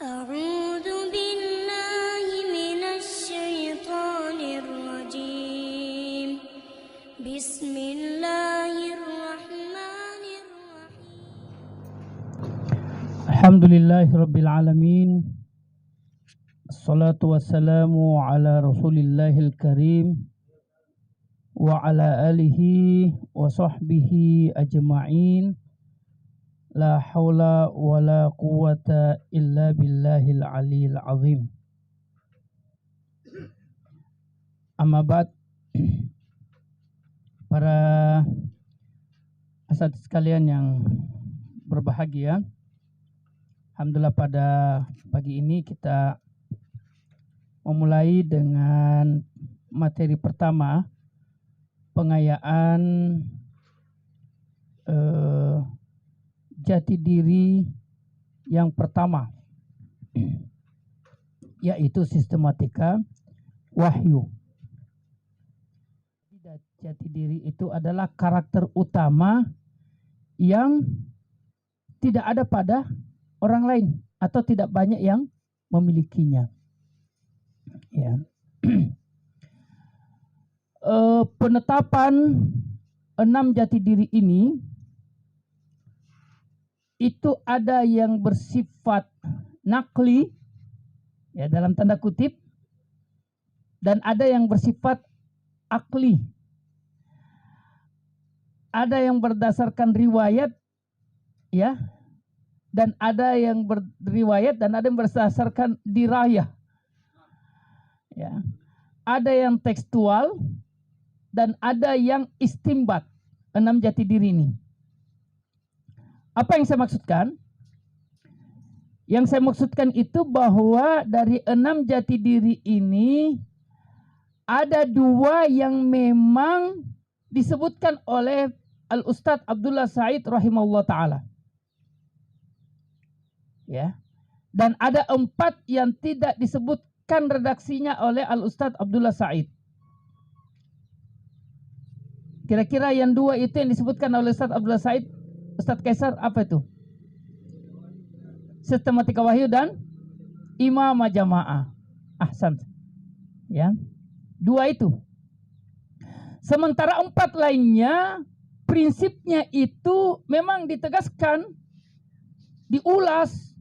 أعوذ بالله من الشيطان الرجيم بسم الله الرحمن الرحيم الحمد لله رب العالمين الصلاة والسلام على رسول الله الكريم وعلى آله وصحبه أجمعين لا حول ولا قوة إلا بالله العلي العظيم. Amma ba'd, para asatidz sekalian yang berbahagia, alhamdulillah pada pagi ini kita memulai dengan materi pertama, pengayaan jati diri yang pertama, yaitu sistematika wahyu. Jati diri itu adalah karakter utama yang tidak ada pada orang lain atau tidak banyak yang memilikinya. Ya. Penetapan 6 jati diri ini itu ada yang bersifat nakli, ya, dalam tanda kutip, dan ada yang bersifat akli. Ada yang berdasarkan riwayat, ya, dan ada yang beriwayat dan ada yang berdasarkan dirayah. Ya. Ada yang tekstual dan ada yang istimbat. 6 jati diri ini. Apa yang saya maksudkan? Yang saya maksudkan itu bahwa dari 6 jati diri ini ada 2 yang memang disebutkan oleh Al-Ustadz Abdullah Said rahimahullah ta'ala. Ya. Dan ada 4 yang tidak disebutkan redaksinya oleh Al-Ustadz Abdullah Said. Kira-kira yang 2 itu yang disebutkan oleh Ustadz Abdullah Said, Ustadz Kaisar, apa itu? Sistematika wahyu dan imamah jamaah. Ahsan. Ya. 2 itu. Sementara 4 lainnya prinsipnya itu memang ditegaskan, diulas,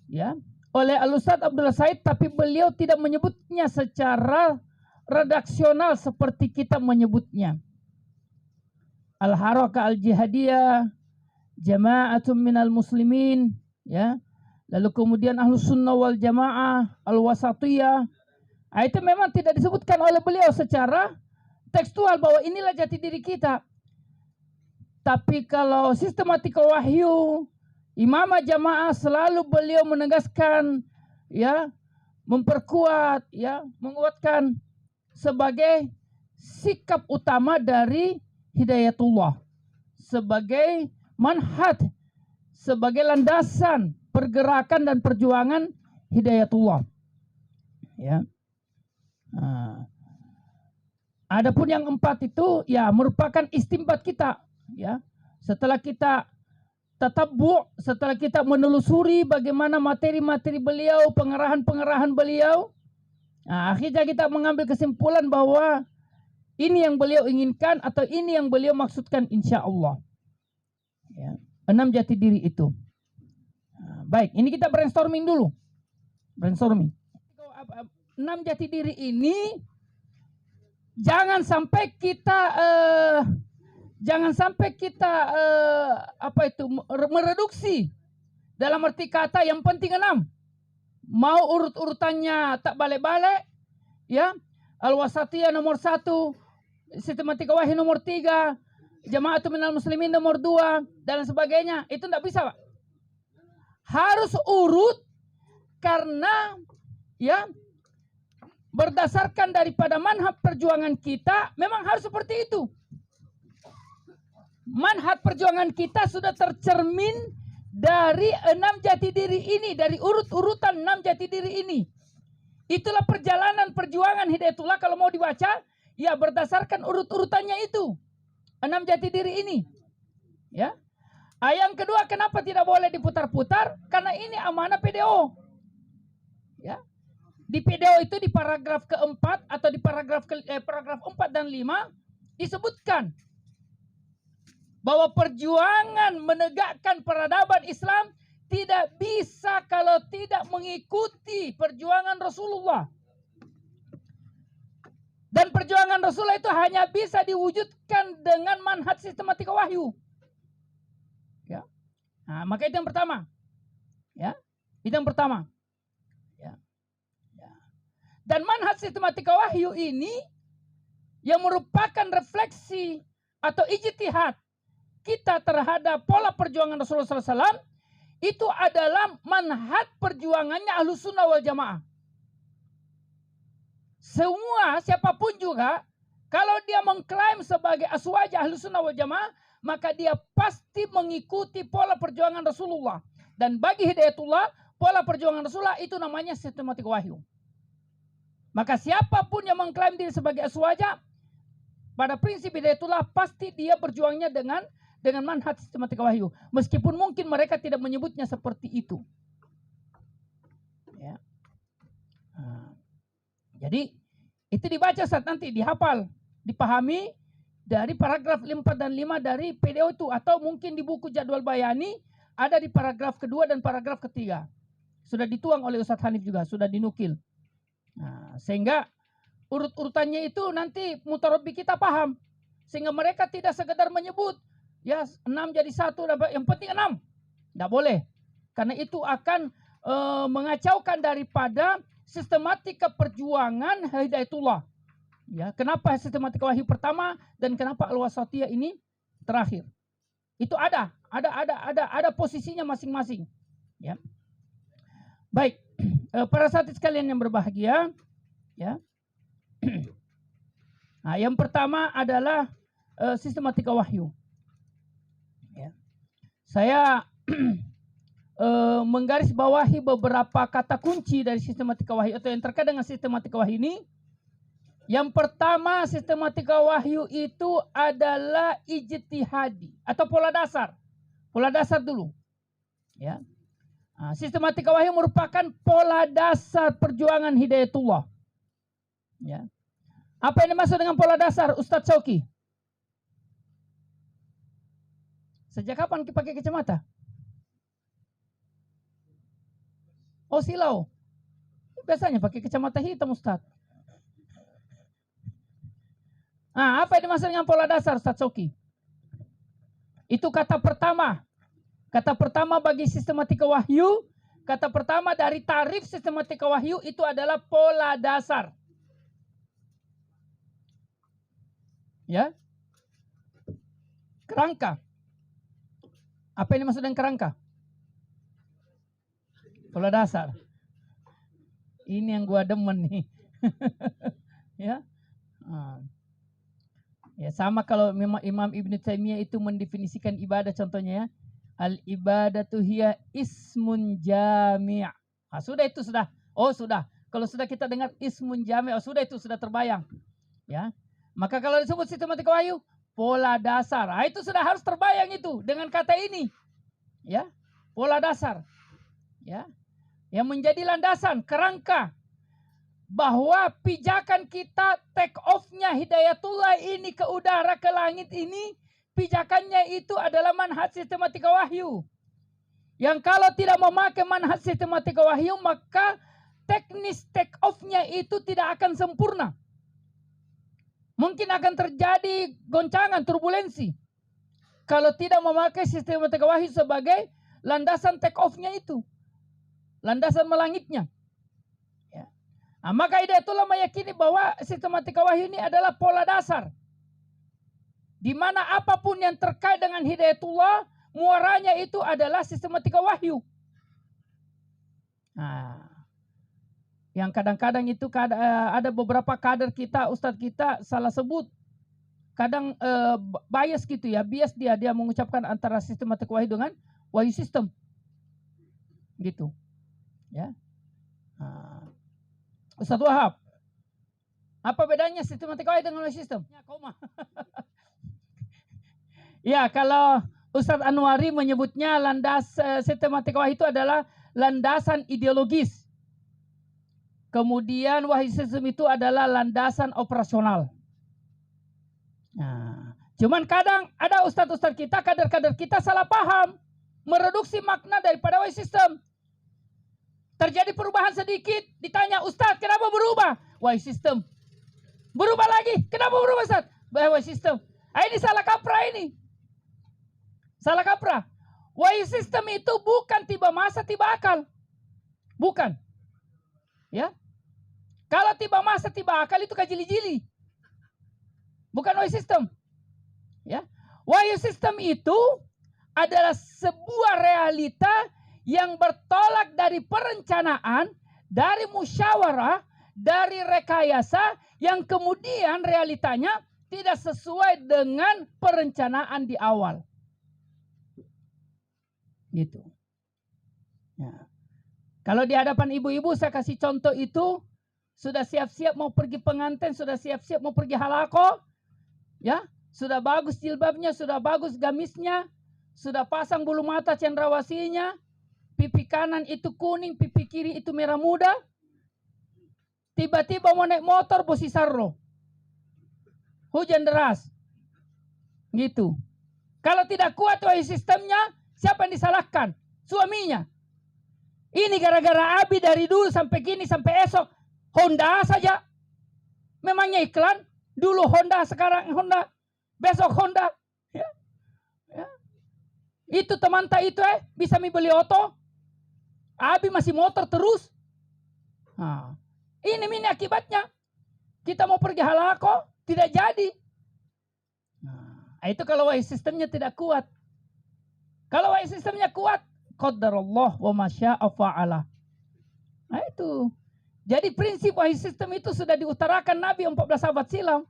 ya, oleh Al-Ustadz Abdullah Said, tapi beliau tidak menyebutnya secara redaksional seperti kita menyebutnya. Al-Harakah Al-Jihadiyah, Jama'atun minal muslimin, ya. Lalu kemudian Ahlus Sunnah wal Jamaah, Al-Wasatiyah. Nah, itu memang tidak disebutkan oleh beliau secara tekstual bahwa inilah jati diri kita. Tapi kalau sistematika wahyu, imamah jamaah, selalu beliau menegaskan, ya, memperkuat, ya, menguatkan sebagai sikap utama dari hidayatullah, sebagai manhaj, sebagai landasan pergerakan dan perjuangan hidayatullah. Ya. Nah, adapun yang 4 itu ya merupakan istimbat kita, ya. Setelah kita tatabbu', setelah kita menelusuri bagaimana materi-materi beliau, pengarahan-pengarahan beliau, nah, akhirnya kita mengambil kesimpulan bahwa ini yang beliau inginkan atau ini yang beliau maksudkan, insya Allah. Ya. 6 jati diri itu. Nah, baik, ini kita brainstorming dulu. Brainstorming. 6 jati diri ini jangan sampai kita mereduksi dalam arti kata yang penting 6. Mau urut-urutannya tak balik-balik, ya. Al-Wasatiyah nomor 1, sistematika wahyu nomor 3, Jama'atun minal muslimin nomor 2, dan sebagainya. Itu tidak bisa, Pak. Harus urut karena, ya, berdasarkan daripada manhaj perjuangan kita memang harus seperti itu. Manhaj perjuangan kita sudah tercermin dari 6 jati diri ini, dari urut-urutan 6 jati diri ini. Itulah perjalanan perjuangan hidayatullah kalau mau dibaca, ya berdasarkan urut-urutannya itu. 6 jati diri ini. Ya. Yang kedua, kenapa tidak boleh diputar-putar? Karena ini amanah PDO. Ya. Di video itu di paragraf keempat atau di paragraf 4 dan 5 disebutkan bahwa perjuangan menegakkan peradaban Islam tidak bisa kalau tidak mengikuti perjuangan Rasulullah. Dan perjuangan Rasulullah itu hanya bisa diwujudkan dengan manhaj sistematika wahyu. Ya. Nah, maka itu yang pertama. Ya. Itu yang pertama. Ya. Ya. Dan manhaj sistematika wahyu ini yang merupakan refleksi atau ijtihad kita terhadap pola perjuangan Rasulullah SAW itu adalah manhaj perjuangannya Ahlus Sunnah wal Jamaah. Semua siapapun juga kalau dia mengklaim sebagai aswaja Ahlus Sunnah wal Jamaah, maka dia pasti mengikuti pola perjuangan Rasulullah. Dan bagi Hidayatullah, pola perjuangan Rasulullah itu namanya sistematika wahyu. Maka siapapun yang mengklaim diri sebagai aswaja, pada prinsip Hidayatullah pasti dia berjuangnya dengan manhaj sistematika wahyu. Meskipun mungkin mereka tidak menyebutnya seperti itu. Ya. Nah, jadi itu dibaca saat nanti, dihafal, dipahami dari paragraf 4 dan 5 dari PDO itu. Atau mungkin di buku Jadwal Bayani ada di paragraf kedua dan paragraf ketiga. Sudah dituang oleh Ustadz Hanif juga, sudah dinukil. Nah, sehingga urut-urutannya itu nanti mutarobi kita paham. Sehingga mereka tidak sekedar menyebut ya 6 jadi 1, yang penting 6. Tidak boleh. Karena itu akan mengacaukan daripada sistematika perjuangan Hidayatullah. Ya, kenapa sistematika wahyu pertama dan kenapa Al-Wasatiyah ini terakhir? Itu ada posisinya masing-masing. Ya. Baik, para sahabat sekalian yang berbahagia, ya. Nah, yang pertama adalah sistematika wahyu. Ya. Saya menggarisbawahi beberapa kata kunci dari sistematika wahyu atau yang terkait dengan sistematika wahyu ini. Yang pertama, sistematika wahyu itu adalah ijtihadi atau pola dasar. Pola dasar dulu. Ya. Nah, sistematika wahyu merupakan pola dasar perjuangan Hidayatullah. Ya. Apa yang dimaksud dengan pola dasar, Ustadz Syauqi? Sejak kapan pakai kacamata? Oh, silau. Biasanya pakai kacamata hitam, Ustadz. Nah, apa yang dimaksud dengan pola dasar, Ustadz Syauqi? Itu kata pertama. Kata pertama bagi sistematika wahyu, kata pertama dari tarif sistematika wahyu itu adalah pola dasar. Ya. Kerangka. Apa yang dimaksud dengan kerangka? Pola dasar. Ini yang gua demen nih. Ya. Ya, sama kalau Imam Ibn Taimiyah itu mendefinisikan ibadah, contohnya ya, al-ibadatu hiya ismun jami'. Nah, sudah itu sudah. Oh, sudah. Kalau sudah kita dengar ismun jami', oh, sudah itu sudah terbayang. Ya. Maka kalau disebut sistematika wahyu, pola dasar. Nah, itu sudah harus terbayang itu dengan kata ini. Ya. Pola dasar. Ya. Yang menjadi landasan, kerangka bahwa pijakan kita take off-nya Hidayatullah ini ke udara, ke langit ini, pijakannya itu adalah manhaj sistematika wahyu. Yang kalau tidak memakai manhaj sistematika wahyu, maka teknis take off-nya itu tidak akan sempurna. Mungkin akan terjadi goncangan, turbulensi. Kalau tidak memakai sistematika wahyu sebagai landasan take off-nya itu. Landasan melangitnya. Nah, maka Hidayatullah meyakini bahwa sistematika wahyu ini adalah pola dasar. Di mana apapun yang terkait dengan Hidayatullah, muaranya itu adalah sistematika wahyu. Nah, yang kadang-kadang itu ada beberapa kader kita, ustadz kita salah sebut. Kadang bias gitu ya, bias dia mengucapkan antara sistematika wahyu dengan wahyu sistem. Gitu. Ya. Nah, Ustadz Wahab, apa bedanya sistematika wahyu dengan wahyu sistem? Ya, koma. Ya, kalau Ustadz Anwari menyebutnya landas sistematika wahyu itu adalah landasan ideologis. Kemudian wahyu sistem itu adalah landasan operasional. Nah, cuman kadang ada ustadz-ustadz kita, kader-kader kita salah paham, mereduksi makna daripada wahyu sistem. Terjadi perubahan sedikit, ditanya, Ustadz kenapa berubah? Wahyu sistem. Berubah lagi, kenapa berubah Ustadz? Wahyu sistem. Ini salah kaprah ini. Salah kaprah. Wahyu sistem itu bukan tiba masa, tiba akal. Bukan. Ya. Kalau tiba masa, tiba akal itu kajili-jili. Bukan wahyu sistem. Ya. Wahyu sistem itu adalah sebuah realita yang bertolak dari perencanaan, dari musyawarah, dari rekayasa yang kemudian realitanya tidak sesuai dengan perencanaan di awal. Gitu. Ya. Kalau di hadapan ibu-ibu saya kasih contoh itu, sudah siap-siap mau pergi pengantin, sudah siap-siap mau pergi halako, ya, sudah bagus jilbabnya, sudah bagus gamisnya, sudah pasang bulu mata cendrawasinya, pipi kanan itu kuning, pipi kiri itu merah muda. Tiba-tiba mau naik motor bosi sarro. Hujan deras. Gitu. Kalau tidak kuat wahyu sistemnya, siapa yang disalahkan? Suaminya. Ini gara-gara Abi dari dulu sampai kini sampai esok Honda saja. Memangnya iklan? Dulu Honda, sekarang Honda, besok Honda. Ya. Ya. Itu teman tak itu bisa beli oto. Abi masih motor terus. Nah, ini akibatnya. Kita mau pergi halako, tidak jadi. Nah, itu kalau wahyu sistemnya tidak kuat. Kalau wahyu sistemnya kuat, qadarullah wa masya'a fa'ala. Nah itu. Jadi prinsip wahyu sistem itu sudah diutarakan Nabi 14 abad silam.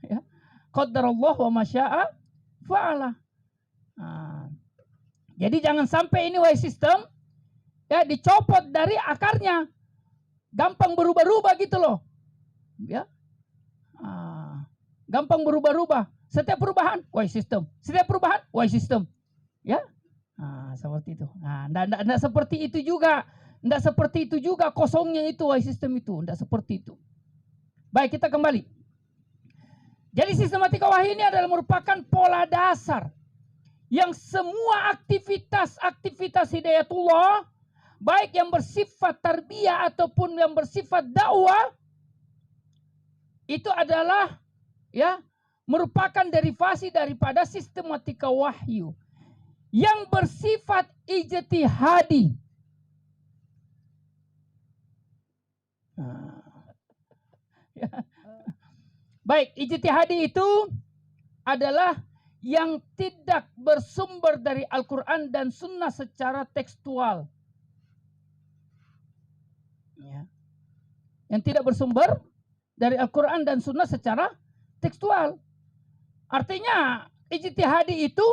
Ya. Qadarullah wa masya'a fa'ala. Nah, jadi jangan sampai ini wahyu sistem ya dicopot dari akarnya, gampang berubah-ubah gitu loh, ya, gampang berubah-ubah. Setiap perubahan, wahyu sistem. Setiap perubahan, wahyu sistem, ya, seperti itu. Nah, tidak seperti itu juga, tidak seperti itu juga kosongnya itu wahyu sistem itu, tidak seperti itu. Baik, kita kembali. Jadi sistematika wahyu ini adalah merupakan pola dasar yang semua aktivitas hidayatullah, baik yang bersifat tarbiyah ataupun yang bersifat dakwah, itu adalah ya merupakan derivasi daripada sistematika wahyu yang bersifat ijtihadi. Baik, ijtihadi itu adalah yang tidak bersumber dari Al-Quran dan Sunnah secara tekstual. Ya. Yang tidak bersumber dari Al-Quran dan Sunnah secara tekstual. Artinya ijtihadi itu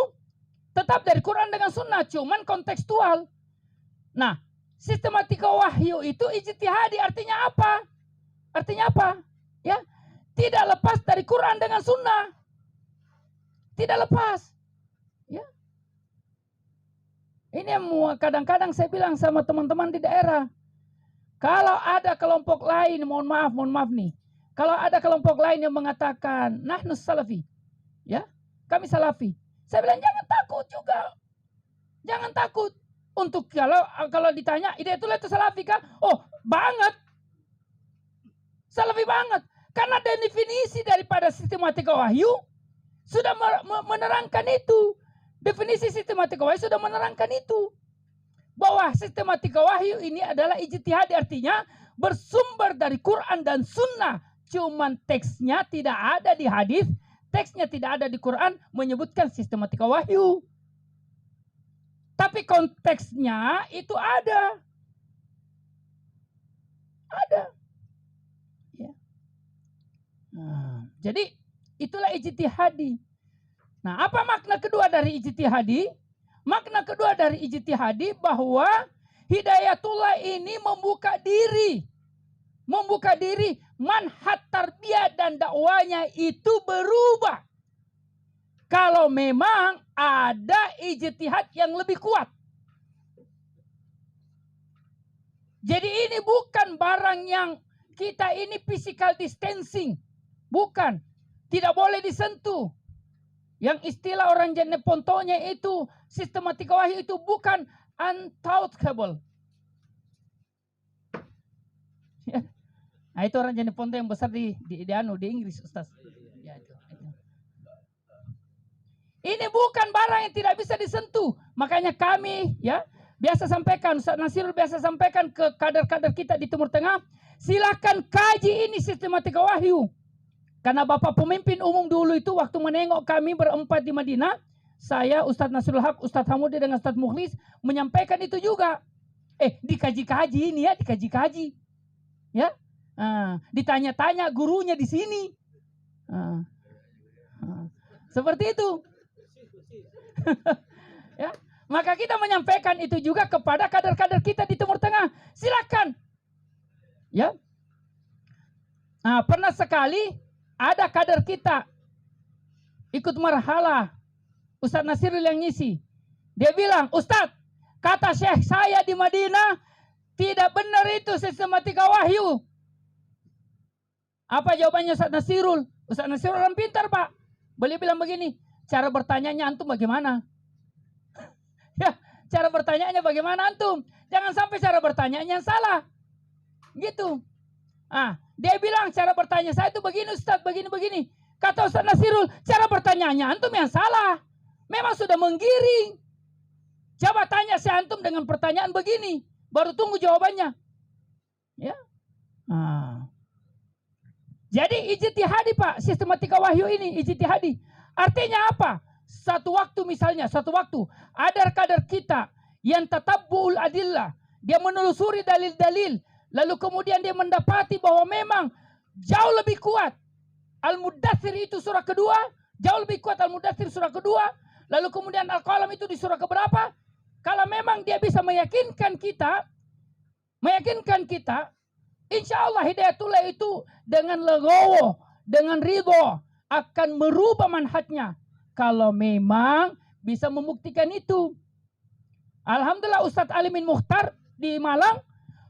tetap dari Quran dengan Sunnah, cuman kontekstual. Nah, sistematika wahyu itu ijtihadi artinya apa? Artinya apa? Ya, tidak lepas dari Quran dengan Sunnah. Tidak lepas. Ya. Ini yang kadang-kadang saya bilang sama teman-teman di daerah. Kalau ada kelompok lain, mohon maaf nih. Kalau ada kelompok lain yang mengatakan, nahnus salafi, ya, kami salafi. Saya bilang jangan takut juga, jangan takut. Untuk kalau ditanya, Hidayatullah itu salafi kah? Oh, banget, salafi banget. Karena definisi daripada sistematika wahyu sudah menerangkan itu. Definisi sistematika wahyu sudah menerangkan itu. Bahwa sistematika wahyu ini adalah ijtihad, artinya bersumber dari Quran dan Sunnah. Cuman teksnya tidak ada di hadis, teksnya tidak ada di Quran menyebutkan sistematika wahyu. Tapi konteksnya itu ada. Ada. Ya. Nah, jadi itulah ijtihadi. Nah, apa makna kedua dari ijtihadi? Makna kedua dari ijtihadi bahwa Hidayatullah ini membuka diri. Membuka diri, manhaj tarbiyah dan dakwanya itu berubah. Kalau memang ada ijtihad yang lebih kuat. Jadi ini bukan bukan barang yang kita ini physical distancing. Bukan. Tidak boleh disentuh. Yang istilah orang Jenepontonya itu, sistematika wahyu itu bukan untouchable. Ya. Nah, itu orang Jeneponto yang besar di Inggris, Ustaz. Ya, itu. Ini bukan barang yang tidak bisa disentuh. Makanya kami ya biasa sampaikan, Ustaz Nasirul biasa sampaikan ke kader-kader kita di Timur Tengah, silakan kaji ini sistematika wahyu. Karena Bapak pemimpin umum dulu itu waktu menengok kami berempat di Madinah, saya, Ustaz Nasirul Haq, Ustaz Hamudi dengan Ustaz Mukhlis menyampaikan itu juga. Dikaji-kaji ini ya, dikaji-kaji. Ya. Ditanya-tanya gurunya di sini. Seperti itu. Ya, maka kita menyampaikan itu juga kepada kader-kader kita di Timur Tengah. Silakan. Ya. Pernah sekali ada kader kita ikut marhalah Ustaz Nasirul yang ngisi. Dia bilang, Ustaz, kata Syekh saya di Madinah tidak benar itu sistematika wahyu. Apa jawabannya Ustaz Nasirul? Ustaz Nasirul orang pintar, Pak. Beliau bilang begini, cara bertanyanya antum bagaimana? Ya, cara bertanyaannya bagaimana antum? Jangan sampai cara bertanyaannya salah. Gitu. Dia bilang cara bertanya saya itu begini Ustaz, begini. Kata Ustaz Nasirul, cara bertanyaannya antum yang salah. Memang sudah menggiring. Coba tanya si antum dengan pertanyaan begini, baru tunggu jawabannya. Ya. Jadi ijtihadi Pak, sistematika wahyu ini ijtihadi. Artinya apa? Satu waktu ada kader kita yang tatabbul adillah, dia menelusuri dalil-dalil, lalu kemudian dia mendapati bahwa memang jauh lebih kuat Al-Mudaththir itu surah kedua, jauh lebih kuat Al-Mudaththir surah kedua, lalu kemudian Al-Qalam itu di surah keberapa. Kalau memang dia bisa meyakinkan kita, insya Allah Hidayatullah itu dengan legowo, dengan ridho akan merubah manhajnya. Kalau memang bisa membuktikan itu. Alhamdulillah Ustadz Alimin Mukhtar di Malang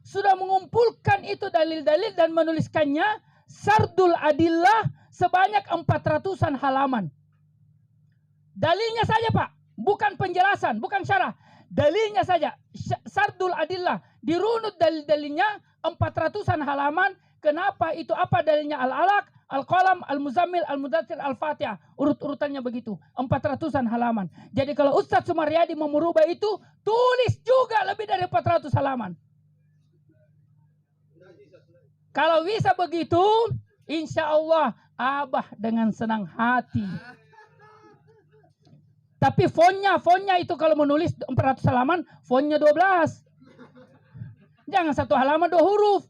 sudah mengumpulkan itu dalil-dalil dan menuliskannya Sardul Adillah sebanyak 400-an halaman. Dalilnya saja Pak, bukan penjelasan, bukan syarah. Dalilnya saja, Sardul Adillah, dirunut dalil-dalilnya 400-an halaman. Kenapa itu? Apa dalilnya? Al-Alaq, Al-Qalam, Al-Muzammil, Al-Mudaththir, Al-Fatihah. Urut-urutannya begitu. 400-an halaman. Jadi kalau Ustadz Sumaryadi mau merubah itu, tulis juga lebih dari 400 halaman. Kalau bisa begitu, insya Allah Abah dengan senang hati. Tapi fontnya itu kalau menulis 400 halaman, fontnya 12. Jangan satu halaman 2 huruf.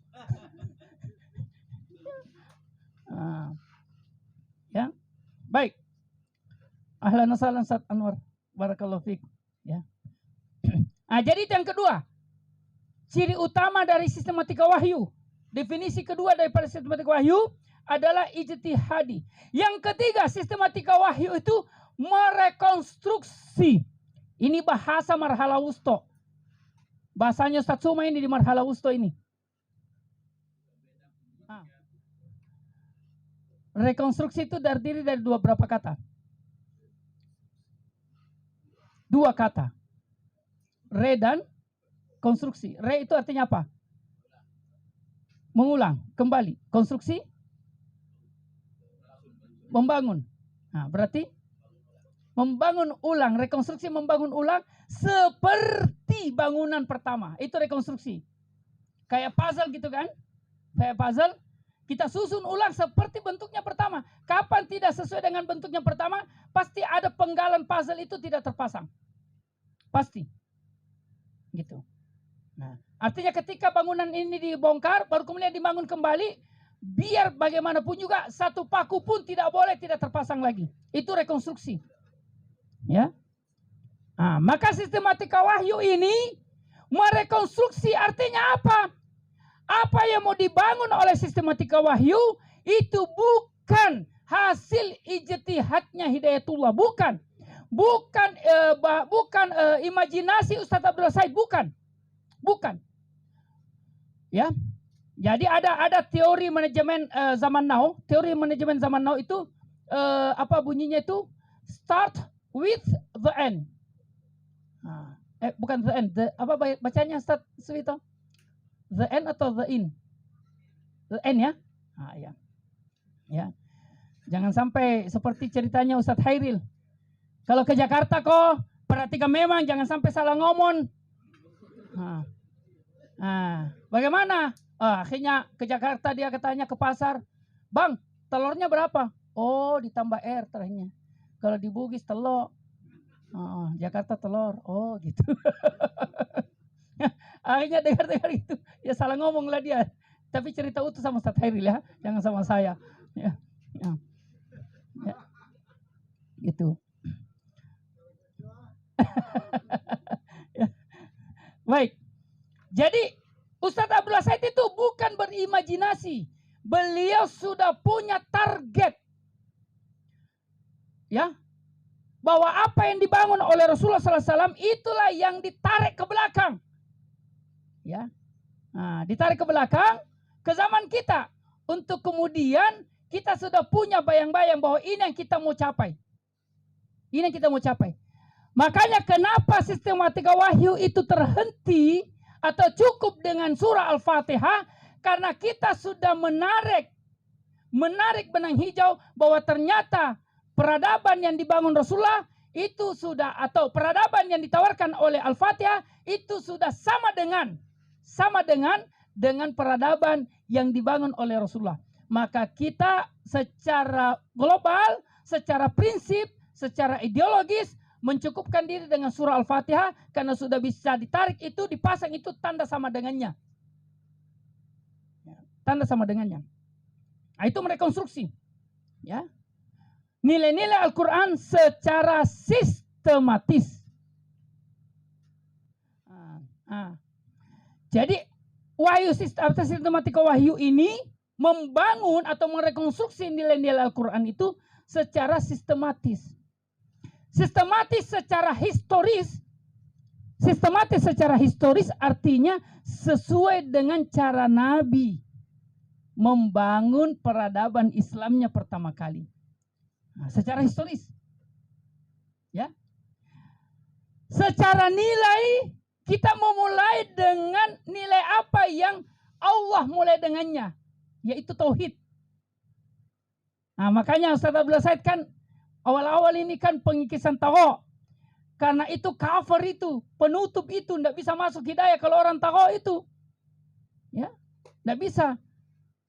Ya, baik. Ahlan wa sahlan Ustaz Anwar, barakallahu fiik. Ya. Jadi itu yang kedua, ciri utama dari sistematika wahyu. Definisi kedua daripada sistematika wahyu adalah ijtihadi. Yang ketiga, sistematika wahyu itu merekonstruksi. Ini bahasa marhala wusto. Bahasanya Ustaz Suma ini di marhala wusto ini. Rekonstruksi itu terdiri dari berapa kata? 2 kata. Re dan konstruksi. Re itu artinya apa? Mengulang, kembali. Konstruksi? Membangun. Berarti membangun ulang. Rekonstruksi membangun ulang seperti bangunan pertama. Itu rekonstruksi. Kayak puzzle gitu kan? Kayak puzzle. Kita susun ulang seperti bentuknya pertama. Kapan tidak sesuai dengan bentuknya pertama, pasti ada penggalan puzzle itu tidak terpasang. Pasti. Gitu. Nah, artinya ketika bangunan ini dibongkar, baru kemudian dibangun kembali, biar bagaimanapun juga satu paku pun tidak boleh tidak terpasang lagi. Itu rekonstruksi. Ya. Maka sistematika wahyu ini merekonstruksi artinya apa? Apa yang mau dibangun oleh sistematika wahyu itu bukan hasil ijtihadnya Hidayatullah, bukan imajinasi Ustaz Abdul Said, bukan. Ya. Jadi ada teori manajemen zaman now. Teori manajemen zaman now itu apa bunyinya itu? Start with the end. Bukan the end. Apa bacanya start Suwito? The end atau the in? The end ya? Ya. Ya. Jangan sampai seperti ceritanya Ustadz Hairil. Kalau ke Jakarta kok perhatikan memang jangan sampai salah ngomong. Bagaimana? Akhirnya ke Jakarta dia katanya ke pasar. Bang, telurnya berapa? Oh, ditambah R terakhirnya. Kalau di Bugis telur. Jakarta telur. Oh, gitu. Akhirnya dengar itu. Ya salah ngomong lah dia. Tapi cerita utuh sama Ustadz Hairil ya. Jangan sama saya. Ya. Gitu. Baik. Jadi Ustadz Abdullah Said itu bukan berimajinasi. Beliau sudah punya target. Ya. Bahwa apa yang dibangun oleh Rasulullah SAW itulah yang ditarik ke belakang. Ya. Ditarik ke belakang ke zaman kita. Untuk kemudian kita sudah punya bayang-bayang bahwa ini yang kita mau capai. Ini yang kita mau capai. Makanya kenapa sistematika wahyu itu terhenti atau cukup dengan surah Al-Fatihah, karena kita sudah menarik benang hijau bahwa ternyata peradaban yang dibangun Rasulullah itu sudah, atau peradaban yang ditawarkan oleh Al-Fatihah itu sudah sama dengan peradaban yang dibangun oleh Rasulullah. Maka kita secara global, secara prinsip, secara ideologis mencukupkan diri dengan surah Al-Fatihah karena sudah bisa ditarik itu, dipasang itu tanda sama dengannya. Tanda sama dengannya. Itu merekonstruksi. Ya. Nilai-nilai Al-Quran secara sistematis. Jadi wahyu sistematika wahyu ini membangun atau merekonstruksi nilai-nilai Al-Quran itu secara sistematis. Sistematis secara historis artinya sesuai dengan cara Nabi membangun peradaban Islamnya pertama kali. Secara historis. Ya. Secara nilai kita memulai dengan nilai apa yang Allah mulai dengannya, yaitu tauhid. Makanya Ustaz Abdullah Said kan awal-awal ini kan pengikisan taho. Karena itu cover itu, penutup itu, tidak bisa masuk hidayah kalau orang taho itu. Ya, tidak bisa.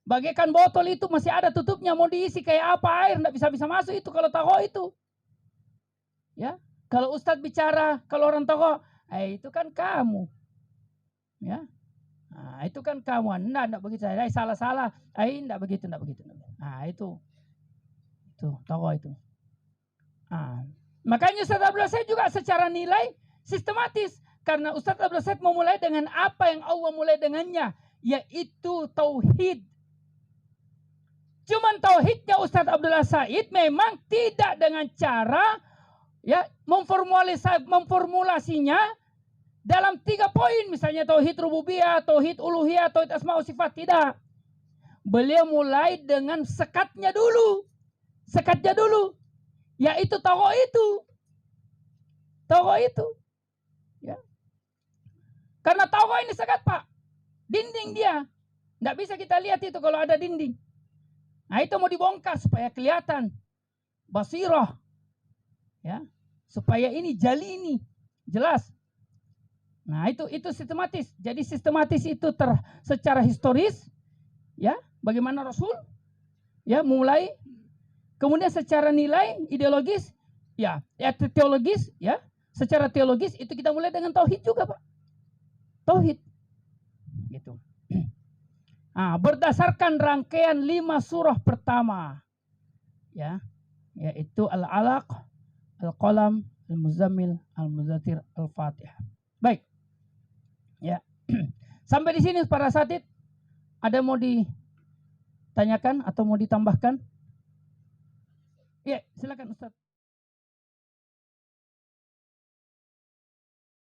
Bagaikan botol itu masih ada tutupnya, mau diisi kayak apa air, tidak bisa masuk itu kalau taho itu. Ya, kalau Ustadz bicara, kalau orang taho, itu kan kamu. Ya, itu kan kamu. Tidak begitu. Salah-salah. Tidak begitu. Itu taho itu. Makanya Ustadz Abdullah Said juga secara nilai sistematis. Karena Ustadz Abdullah Said memulai dengan apa yang Allah mulai dengannya, yaitu tauhid. Cuman tauhidnya Ustadz Abdullah Said memang tidak dengan cara memformulasinya dalam 3 poin. Misalnya tauhid rububiyah, tauhid uluhiyah, tauhid asma wa sifat. Tidak. Beliau mulai dengan sekatnya dulu. Yaitu tauhid itu. Ya. Karena tauhid ini sekat, Pak. Dinding dia. Tidak bisa kita lihat itu kalau ada dinding. Itu mau dibongkar supaya kelihatan basirah. Ya. Supaya ini jali ini jelas. Itu sistematis. Jadi sistematis itu secara historis, ya, bagaimana Rasul mulai. Kemudian secara nilai ideologis, teologis, secara teologis itu kita mulai dengan tauhid juga, Pak. Tauhid. Gitu. Berdasarkan rangkaian 5 surah pertama. Ya. Yaitu Al-Alaq, Al-Qalam, Al-Muzammil, Al-Muzatir, Al-Fatihah. Baik. Ya. Sampai di sini para asatidz, ada mau ditanyakan atau mau ditambahkan? Ya, silakan Ustaz.